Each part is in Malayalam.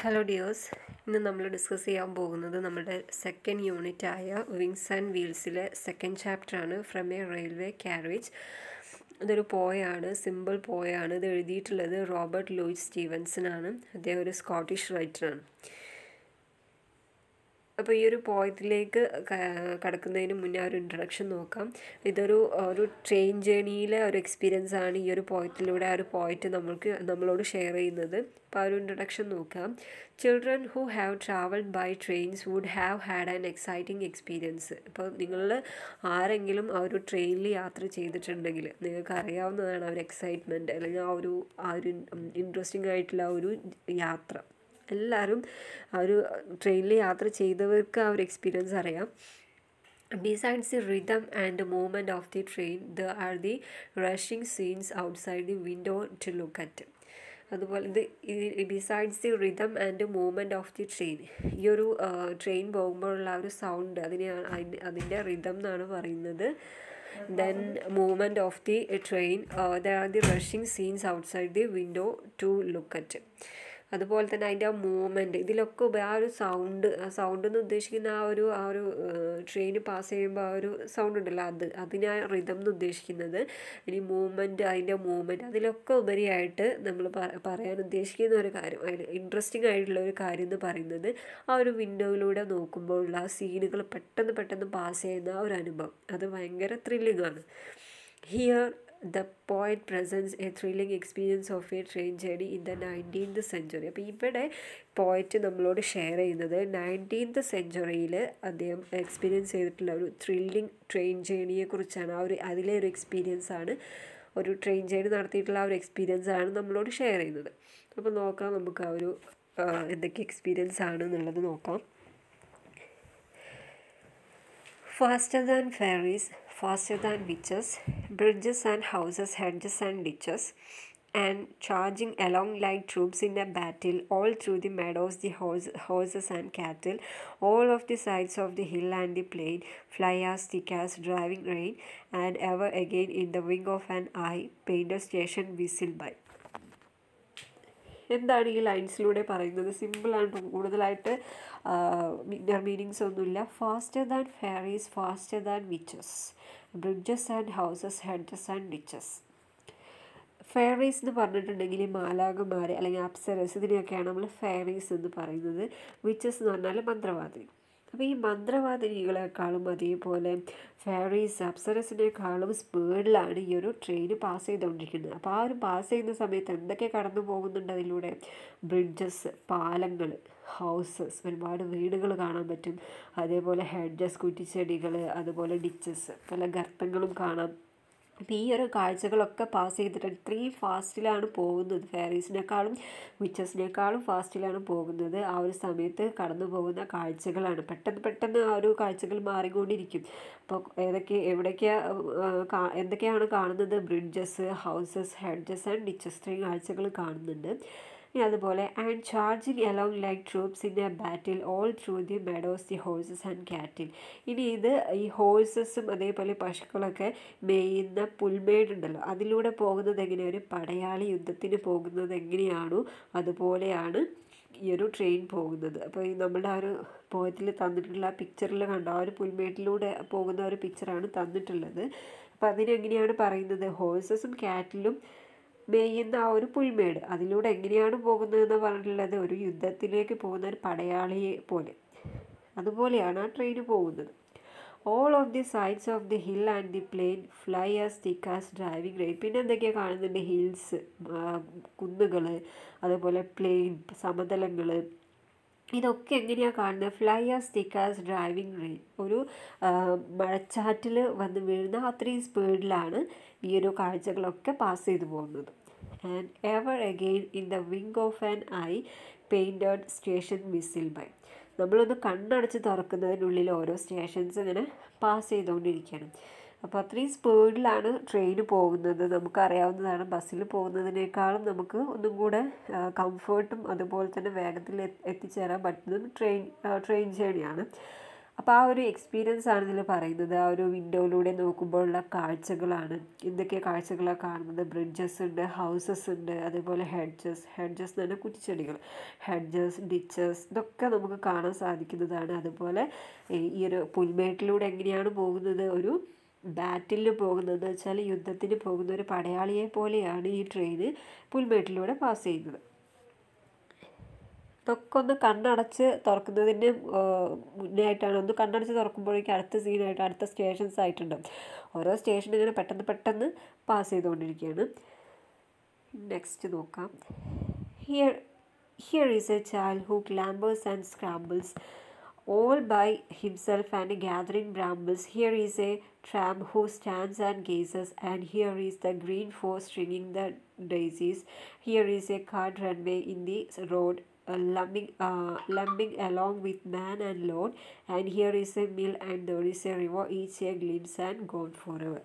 ഹലോ ഡിയേഴ്സ്, ഇന്ന് നമ്മൾ ഡിസ്കസ് ചെയ്യാൻ പോകുന്നത് നമ്മുടെ സെക്കൻഡ് യൂണിറ്റായ വിങ്സ് ആൻഡ് വീൽസിലെ സെക്കൻഡ് ചാപ്റ്ററാണ് ഫ്രം എ റെയിൽവേ ക്യാരേജ്. ഇതൊരു പോയാണ്, സിമ്പിൾ പോയാണ്. ഇത് എഴുതിയിട്ടുള്ളത് റോബർട്ട് ലൂയിസ് സ്റ്റീവൻസൺ ആണ്. അദ്ദേഹം ഒരു സ്കോട്ടിഷ് റൈറ്ററാണ്. അപ്പോൾ ഈ ഒരു പോയത്തിലേക്ക് കടക്കുന്നതിന് മുന്നേ ഒരു ഇൻട്രഡക്ഷൻ നോക്കാം. ഇതൊരു ട്രെയിൻ ജേണിയിലെ ഒരു എക്സ്പീരിയൻസ് ആണ് ഈ ഒരു പോയത്തിലൂടെ ആ ഒരു പോയിറ്റ് നമ്മളോട് ഷെയർ ചെയ്യുന്നത്. അപ്പോൾ ആ ഒരു ഇൻട്രഡക്ഷൻ നോക്കാം. Children who have travelled by trains would have had an exciting experience. ഇപ്പോൾ നിങ്ങൾ ആരെങ്കിലും ആ ഒരു ട്രെയിനിൽ യാത്ര ചെയ്തിട്ടുണ്ടെങ്കിൽ നിങ്ങൾക്ക് അറിയാവുന്നതാണ് ആ ഒരു എക്സൈറ്റ്മെൻറ്റ് അല്ലെങ്കിൽ ആ ഒരു ഇൻട്രസ്റ്റിംഗ് ആയിട്ടുള്ള ആ ഒരു യാത്ര. എല്ലാവരും ആ ഒരു ട്രെയിനിൽ യാത്ര ചെയ്തവർക്ക് ആ ഒരു എക്സ്പീരിയൻസ് അറിയാം. Besides the rhythm and the movement of the train, there are the rushing scenes outside the window to look at. അതുപോലെ besides the rhythm and movement of the train, ഈ ഒരു ട്രെയിൻ പോകുമ്പോഴുള്ള ആ ഒരു സൗണ്ട് അതിൻ്റെ റിതം എന്നാണ് പറയുന്നത്. Then movement of the train, there are the rushing scenes outside the window to look at. അതുപോലെ തന്നെ അതിൻ്റെ ആ മൂവ്മെൻറ്റ്, ഇതിലൊക്കെ ആ ഒരു സൗണ്ട് എന്ന് ഉദ്ദേശിക്കുന്ന ആ ഒരു ട്രെയിൻ പാസ് ചെയ്യുമ്പോൾ ആ ഒരു സൗണ്ട് ഉണ്ടല്ലോ, അതിനെ റിതം എന്ന് ഉദ്ദേശിക്കുന്നത്. ഇനി അതിൻ്റെ മൂവ്മെൻറ്റ്, അതിലൊക്കെ ഉപരിയായിട്ട് നമ്മൾ പറയാൻ ഉദ്ദേശിക്കുന്ന ഒരു കാര്യം, അതിൽ ഇൻട്രസ്റ്റിംഗ് ആയിട്ടുള്ള ഒരു കാര്യം എന്ന് പറയുന്നത് ആ ഒരു വിൻഡോയിലൂടെ നോക്കുമ്പോഴുള്ള ആ സീനുകൾ പെട്ടെന്ന് പാസ് ചെയ്യുന്ന ആ ഒരു അനുഭവം, അത് ഭയങ്കര ത്രില്ലിംഗ് ആണ്. Here the poet presents a thrilling experience of a train journey in the 19th century. അപ്പോൾ ഇവിടെ പോയറ്റ് നമ്മളോട് ഷെയർ ചെയ്യുന്നത് 19th സെഞ്ച്വറിയിൽ അദ്ദേഹം എക്സ്പീരിയൻസ് ചെയ്തിട്ടുള്ള ഒരു ത്രില്ലിംഗ് ട്രെയിൻ ജേണിയെ കുറിച്ചാണ്. അതിലെ ഒരു എക്സ്പീരിയൻസ് ആണ്, ഒരു ട്രെയിൻ ജേണി നടത്തിയിട്ടുള്ള ആ ഒരു എക്സ്പീരിയൻസ് ആണ് നമ്മളോട് ഷെയർ ചെയ്യുന്നത്. അപ്പോൾ നോക്കാം, നമുക്ക് ആ ഒരു എന്തൊക്കെ എക്സ്പീരിയൻസ് ആണ് എന്നുള്ളത് നോക്കാം. Faster than ferries, faster than witches, bridges and houses, hedges and ditches, and charging along like troops in a battle, all through the meadows, the horses and cattle, all of the sides of the hill and the plain, fly as thick as driving rain, and ever again in the wing of an eye, painted station whistle by. എന്താണ് ഈ ലൈൻസിലൂടെ പറയുന്നത്? സിമ്പിളാണ്, കൂടുതലായിട്ട് ഇന്നർ മീനിങ്സ് ഒന്നുമില്ല. Faster than fairies, faster than witches, bridges and houses, hedges and ditches. Fairies എന്ന് പറഞ്ഞിട്ടുണ്ടെങ്കിൽ മാലാഖമാർ അല്ലെങ്കിൽ അപ്സരസ്, ഇതിനെയൊക്കെയാണ് നമ്മൾ ഫെറീസ് എന്ന് പറയുന്നത്. വിച്ചസ് എന്ന് പറഞ്ഞാൽ മന്ത്രവാദിനി. അപ്പോൾ ഈ മന്ത്രവാദിനികളെക്കാളും അതേപോലെ ഫെറീസ്, അപ്സരസിനേക്കാളും സ്പീഡിലാണ് ഈ ഒരു ട്രെയിൻ പാസ് ചെയ്തുകൊണ്ടിരിക്കുന്നത്. അപ്പോൾ ആ ഒരു പാസ് ചെയ്യുന്ന സമയത്ത് എന്തൊക്കെ കടന്നു പോകുന്നുണ്ട് അതിലൂടെ? ബ്രിഡ്ജസ്, പാലങ്ങൾ, ഹൗസസ്, ഒരുപാട് വീടുകൾ കാണാൻ പറ്റും. അതേപോലെ ഹെഡ്ജസ്, കുറ്റിച്ചെടികൾ, അതുപോലെ ഡിച്ചസ്, പല ഗർത്തങ്ങളും കാണാം. അപ്പോൾ ഈ ഒരു കാഴ്ചകളൊക്കെ പാസ് ചെയ്തിട്ട് ഇത്രയും ഫാസ്റ്റിലാണ് പോകുന്നത്. ഫെറീസിനേക്കാളും വിച്ചസിനേക്കാളും ഫാസ്റ്റിലാണ് പോകുന്നത്. ആ ഒരു സമയത്ത് കടന്നു പോകുന്ന കാഴ്ചകളാണ് പെട്ടെന്ന് ആ ഒരു കാഴ്ചകൾ മാറിക്കൊണ്ടിരിക്കും. അപ്പോൾ എന്തൊക്കെയാണ് കാണുന്നത്? Bridges, houses, hedges and ditches, ഇത്രയും കാഴ്ചകൾ കാണുന്നുണ്ട്. അതുപോലെ and charging along like troops in A battle, all through the meadows, the horses and കാറ്റിൽ. ഇനി ഈ ഹോഴ്സസും അതേപോലെ പശുക്കളൊക്കെ മേയുന്ന പുൽമേടുണ്ടല്ലോ, അതിലൂടെ പോകുന്നത് എങ്ങനെയാണ്? ഒരു പടയാളി യുദ്ധത്തിന് പോകുന്നത് എങ്ങനെയാണോ അതുപോലെയാണ് ഈ ഒരു ട്രെയിൻ പോകുന്നത്. അപ്പോൾ ഈ നമ്മുടെ ആ ഒരു പോയത്തിൽ തന്നിട്ടുള്ള ആ പിക്ചറിൽ കണ്ടോ, ആ ഒരു പുൽമേട്ടിലൂടെ പോകുന്ന ഒരു പിക്ചറാണ് തന്നിട്ടുള്ളത്. അപ്പോൾ അതിനെങ്ങനെയാണ് പറയുന്നത്? ഹോഴ്സസും കാറ്റിലും മേയുന്ന ആ ഒരു പുൽമേട്, അതിലൂടെ എങ്ങനെയാണ് പോകുന്നതെന്ന് പറഞ്ഞിട്ടുള്ളത്? ഒരു യുദ്ധത്തിലേക്ക് പോകുന്ന ഒരു പടയാളിയെ പോലെ, അതുപോലെയാണ് ആ ട്രെയിൻ പോകുന്നത്. All of the sides of the hill and the plain, fly as thick as driving rain. പിന്നെ എന്തൊക്കെയാണ് കാണുന്നുണ്ട്? ഹിൽസ്, കുന്നുകൾ, അതുപോലെ പ്ലെയിൻ, സമതലങ്ങൾ, ഇതൊക്കെ എങ്ങനെയാണ് കാണുന്നത്? Fly as thick as driving rain, ഒരു മഴച്ചാറ്റിൽ വന്ന് വീഴുന്ന അത്രയും സ്പീഡിലാണ് ഈ ഒരു കാഴ്ചകളൊക്കെ പാസ് ചെയ്തു പോകുന്നത്. And ever again in the wink of an eye, painted station whistle by. നമ്മളൊന്ന് കണ്ണടച്ച് തുറക്കുന്നതിനുള്ളിൽ ഓരോ സ്റ്റേഷൻസ് ഇങ്ങനെ പാസ് ചെയ്തുകൊണ്ടിരിക്കുകയാണ്. അപ്പോൾ അത്രയും സ്പീഡിലാണ് ട്രെയിൻ പോകുന്നത്. നമുക്കറിയാവുന്നതാണ്, ബസ്സിൽ പോകുന്നതിനേക്കാളും നമുക്ക് ഒന്നും കൂടെ കംഫേർട്ടും അതുപോലെ തന്നെ വേഗത്തിൽ എത്തിച്ചേരാൻ പറ്റുന്നതും ട്രെയിൻ ജേണിയാണ്. അപ്പോൾ ആ ഒരു എക്സ്പീരിയൻസ് ആണ് ഇതിൽ പറയുന്നത്. ആ ഒരു വിൻഡോയിലൂടെ നോക്കുമ്പോഴുള്ള കാഴ്ചകളാണ്. എന്തൊക്കെ കാഴ്ചകളാണ് കാണുന്നത്? ബ്രിഡ്ജസ് ഉണ്ട്, ഹൗസസ് ഉണ്ട്, അതേപോലെ ഹെഡ്ജസ് എന്ന് പറഞ്ഞാൽ കുറ്റിച്ചെടികൾ, ഹെഡ്ജസ്, ഡിച്ചസ്, ഇതൊക്കെ നമുക്ക് കാണാൻ സാധിക്കുന്നതാണ്. അതുപോലെ ഈ ഒരു പുൽമേട്ടിലൂടെ എങ്ങനെയാണ് പോകുന്നത്? ഒരു ബാറ്റിലിന് പോകുന്നത് വെച്ചാൽ യുദ്ധത്തിന് പോകുന്ന ഒരു പടയാളിയെ പോലെയാണ് ഈ ട്രെയിന് പുൽമേട്ടിലൂടെ പാസ് ചെയ്യുന്നത്. ഇതൊക്കെ ഒന്ന് കണ്ണടച്ച് തുറക്കുന്നതിന് മുന്നേ ആയിട്ടാണ്. ഒന്ന് കണ്ണടച്ച് തുറക്കുമ്പോഴേക്കും അടുത്ത സീനായിട്ട് അടുത്ത സ്റ്റേഷൻസ് ആയിട്ടുണ്ടാവും. ഓരോ സ്റ്റേഷൻ ഇങ്ങനെ പെട്ടെന്ന് പാസ് ചെയ്തുകൊണ്ടിരിക്കുകയാണ്. നെക്സ്റ്റ് നോക്കാം. Here is a child who clambers and scrambles all by himself and gathering brambles. Here is a tramp who stands and gazes, and here is the green forest stringing the daisies. Here is a cart runway in the road, lumbering along with man and load, and here is a mill and there is a river, each a glimpse and gone forever.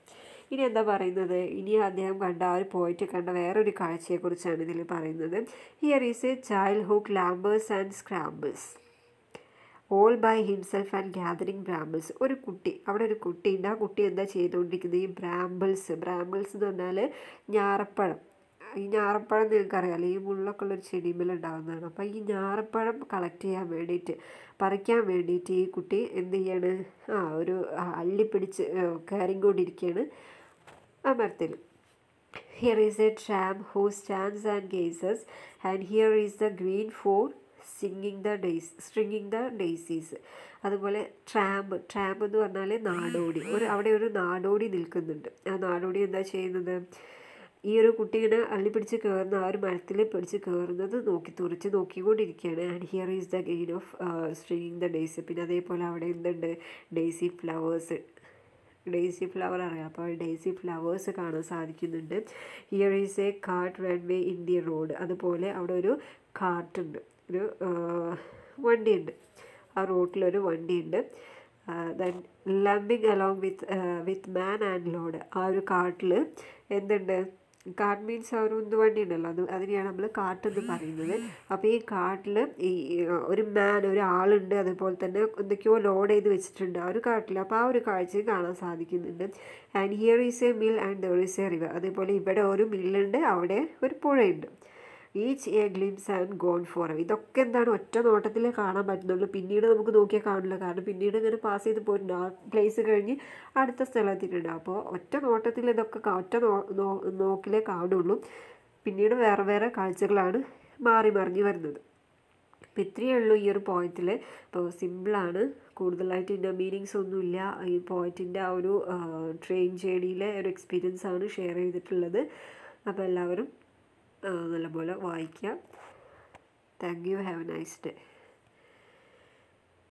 ഇനി എന്താ പറയുന്നത്? ഇനി അദ്ദേഹം കണ്ട ആ ഒരു പോയിട്ട് കണ്ട വേറൊരു കാഴ്ചയെക്കുറിച്ചാണ് ഇതിൽ പറയുന്നത്. Here is a child who clambers and scrambles all by himself and gathering brambles. ഒരു കുട്ടി, അവിടെ ഒരു കുട്ടിയുണ്ട്. ആ കുട്ടി എന്താ ചെയ്തുകൊണ്ടിരിക്കുന്നത്? ഈ ബ്രാമ്പിൾസ് എന്ന് പറഞ്ഞാൽ ഞാറപ്പഴം. ഈ ഞാറപ്പഴം നിങ്ങൾക്കറിയാമല്ലോ, ഈ മുള്ളൊക്കെ ഉള്ളൊരു ചെടിമേൽ ഉണ്ടാകുന്നതാണ്. അപ്പോൾ ഈ ഞാറപ്പഴം കളക്ട് ചെയ്യാൻ വേണ്ടിയിട്ട്, പറിക്കാൻ വേണ്ടിയിട്ട് ഈ കുട്ടി എന്ത് ചെയ്യാണ്? ഒരു അള്ളി പിടിച്ച് കയറിക്കൊണ്ടിരിക്കുകയാണ് ആ മരത്തിൽ. Here is A tramp who stands and gazes, and here is the green ford stringing the daisies. അതുപോലെ ട്രാമ്പ് എന്ന് പറഞ്ഞാൽ നാടോടി. അവിടെ ഒരു നാടോടി നിൽക്കുന്നുണ്ട്. ആ നാടോടി എന്താ ചെയ്യുന്നത്? ഈ ഒരു കുട്ടി ഇങ്ങനെ അള്ളി പിടിച്ച് കയറുന്ന ആ ഒരു മരത്തിൽ പിടിച്ച് കയറുന്നത് തുറച്ച് നോക്കിക്കൊണ്ടിരിക്കുകയാണ്. And here is the green of stringing the daisy. പിന്നെ അതേപോലെ അവിടെ എന്തുണ്ട്? ഡേയ്സി ഫ്ലവർ അറിയാം. അപ്പോൾ ഡേയ്സി ഫ്ലവേഴ്സ് കാണാൻ സാധിക്കുന്നുണ്ട്. Here is a cart run away in the road. അതുപോലെ അവിടെ ഒരു കാർട്ടുണ്ട്, ഒരു വണ്ടിയുണ്ട്. ആ റോട്ടിലൊരു വണ്ടിയുണ്ട്. Then lumbering along with man and load. ആ ഒരു കാട്ടിൽ എന്തുണ്ട്? കാർട്ട് മീൻസ് ആ ഒരു ഉന്തുവണ്ടി ഉണ്ടല്ലോ, അതിനെയാണ് നമ്മൾ കാർട്ട് എന്ന് പറയുന്നത്. അപ്പോൾ ഈ കാട്ടിൽ ഒരാളുണ്ട്. അതുപോലെ തന്നെ എന്തൊക്കെയോ ലോഡ് ചെയ്ത് വെച്ചിട്ടുണ്ട് ആ ഒരു കാട്ടിൽ. അപ്പോൾ ആ ഒരു കാഴ്ചയും കാണാൻ സാധിക്കുന്നുണ്ട്. And here is a mill and there is a river. അതേപോലെ ഇവിടെ ഒരു മില്ലുണ്ട്, അവിടെ ഒരു പുഴയുണ്ട്. Each a glimpse and gone for. ഇതൊക്കെ എന്താണ്? ഒറ്റ നോട്ടത്തിൽ കാണാൻ പറ്റുന്നുള്ളൂ. പിന്നീട് നമുക്ക് നോക്കിയാൽ കാണില്ല. കാരണം പിന്നീട് ഇങ്ങനെ പാസ് ചെയ്ത് പോയിട്ടുണ്ട്. ആ പ്ലേസ് കഴിഞ്ഞ് അടുത്ത സ്ഥലത്തിട്ടുണ്ട്. അപ്പോൾ ഒറ്റ നോട്ടത്തിൽ ഇതൊക്കെ ഒറ്റ നോക്കിലേ കാണുള്ളൂ. പിന്നീട് വേറെ കാഴ്ചകളാണ് മാറി മറിഞ്ഞ് വരുന്നത്. അപ്പോൾ ഇത്രയേ ഉള്ളൂ ഈ ഒരു പോയിന്റിൽ. അപ്പോൾ സിമ്പിളാണ്, കൂടുതലായിട്ട് ഇതിൻ്റെ മീനിങ്സ് ഒന്നുമില്ല. ഈ പോയിന്റിൻ്റെ ആ ഒരു ട്രെയിൻ ജേർണിയിലെ ഒരു എക്സ്പീരിയൻസ് ആണ് ഷെയർ ചെയ്തിട്ടുള്ളത്. അപ്പോൾ എല്ലാവരും നല്ലപോലെ വായിക്കാം. Thank you. Have A nice day.